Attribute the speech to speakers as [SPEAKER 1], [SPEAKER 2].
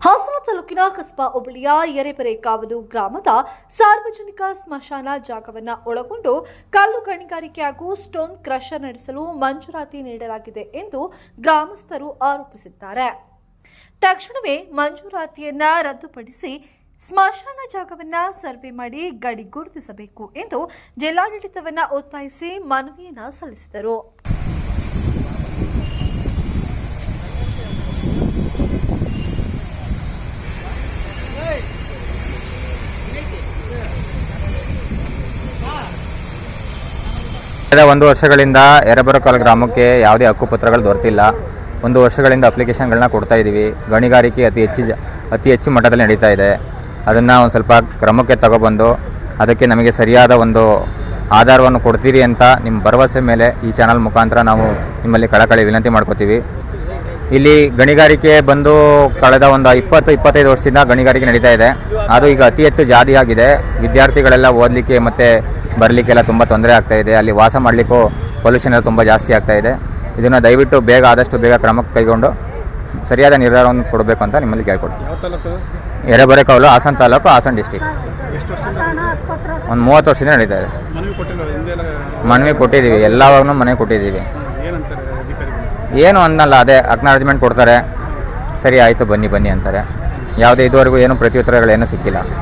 [SPEAKER 1] ಹಾಸನ ತಾಲೂಕಿನ ಕಸ್ಬಾ ಹೋಬಳಿಯ ಎರೆಬೆರೆಕಾವಲು ಗ್ರಾಮದ ಸಾರ್ವಜನಿಕ ಸ್ಮಶಾನ ಜಾಗವನ್ನು ಒಳಗೊಂಡು ಕಲ್ಲು ಗಣಿಗಾರಿಕೆ ಹಾಗೂ ಸ್ಟೋನ್ ಕ್ರಷರ್ ನಡೆಸಲು ಮಂಜೂರಾತಿ ನೀಡಲಾಗಿದೆ ಎಂದು ಗ್ರಾಮಸ್ಥರು ಆರೋಪಿಸಿದ್ದಾರೆ. ತಕ್ಷಣವೇ ಮಂಜೂರಾತಿಯನ್ನ ರದ್ದುಪಡಿಸಿ ಸ್ಮಶಾನ ಜಾಗವನ್ನು ಸರ್ವೆ ಮಾಡಿ ಗಡಿ ಗುರುತಿಸಬೇಕು ಎಂದು ಜಿಲ್ಲಾಡಳಿತವನ್ನು ಒತ್ತಾಯಿಸಿ ಮನವಿಯನ್ನು ಸಲ್ಲಿಸಿದರು.
[SPEAKER 2] ಕಳೆದ 1 ವರ್ಷಗಳಿಂದ ಎರೆಬೆರೆಕಾವಲು ಗ್ರಾಮಕ್ಕೆ ಯಾವುದೇ ಹಕ್ಕುಪತ್ರಗಳು ದೊರೆತಿಲ್ಲ. 1 ವರ್ಷಗಳಿಂದ ಅಪ್ಲಿಕೇಶನ್ಗಳನ್ನ ಕೊಡ್ತಾ ಇದ್ದೀವಿ. ಗಣಿಗಾರಿಕೆ ಅತಿ ಹೆಚ್ಚು ಮಟ್ಟದಲ್ಲಿ ನಡೀತಾ ಇದೆ. ಅದನ್ನು ಒಂದು ಸ್ವಲ್ಪ ಕ್ರಮಕ್ಕೆ ತಗೊಬಂದು ಅದಕ್ಕೆ ನಮಗೆ ಸರಿಯಾದ ಒಂದು ಆಧಾರವನ್ನು ಕೊಡ್ತೀರಿ ಅಂತ ನಿಮ್ಮ ಭರವಸೆ ಮೇಲೆ ಈ ಚಾನಲ್ ಮುಖಾಂತರ ನಾವು ನಿಮ್ಮಲ್ಲಿ ಕಳಕಳಿ ವಿನಂತಿ ಮಾಡ್ಕೋತೀವಿ. ಇಲ್ಲಿ ಗಣಿಗಾರಿಕೆ ಬಂದು ಕಳೆದ ಒಂದು 20-25 ವರ್ಷದಿಂದ ಗಣಿಗಾರಿಕೆ ನಡೀತಾ ಇದೆ. ಅದು ಈಗ ಅತಿ ಹೆಚ್ಚು ಜಾದಿಯಾಗಿದೆ. ವಿದ್ಯಾರ್ಥಿಗಳೆಲ್ಲ ಓದಲಿಕ್ಕೆ ಮತ್ತು ಬರಲಿಕ್ಕೆಲ್ಲ ತುಂಬ ತೊಂದರೆ ಆಗ್ತಾ ಇದೆ. ಅಲ್ಲಿ ವಾಸ ಮಾಡಲಿಕ್ಕೂ ಪೊಲ್ಯೂಷನ್ ಎಲ್ಲ ತುಂಬ ಜಾಸ್ತಿ ಆಗ್ತಾ ಇದೆ. ಇದನ್ನು ದಯವಿಟ್ಟು ಆದಷ್ಟು ಬೇಗ ಕ್ರಮಕ್ಕೆ ಕೈಗೊಂಡು ಸರಿಯಾದ ನಿರ್ಧಾರವನ್ನು ಕೊಡಬೇಕು ಅಂತ ನಿಮ್ಮಲ್ಲಿ ಕೇಳ್ಕೊಡ್ತೀವಿ. ಎರೆಬೆರೆಕಾವಲು ಹಾಸನ ತಾಲೂಕು, ಹಾಸನ ಡಿಸ್ಟಿಕ್. ಒಂದು 30 ವರ್ಷದಿಂದ ನಡೀತಾ ಇದೆ. ಮನವಿ ಕೊಟ್ಟಿದ್ದೀವಿ, ಎಲ್ಲವಾಗೂ ಮನೆ ಕೊಟ್ಟಿದ್ದೀವಿ. ಏನು ಅನ್ನಲ್ಲ, ಅದೇ ಅಕ್ನಾಲಜ್ಮೆಂಟ್ ಕೊಡ್ತಾರೆ, ಸರಿ ಆಯಿತು ಬನ್ನಿ ಅಂತಾರೆ. ಯಾವುದೇ ಇದುವರೆಗೂ ಏನು ಪ್ರತ್ಯುತ್ತರಗಳೇನೂ ಸಿಕ್ಕಿಲ್ಲ.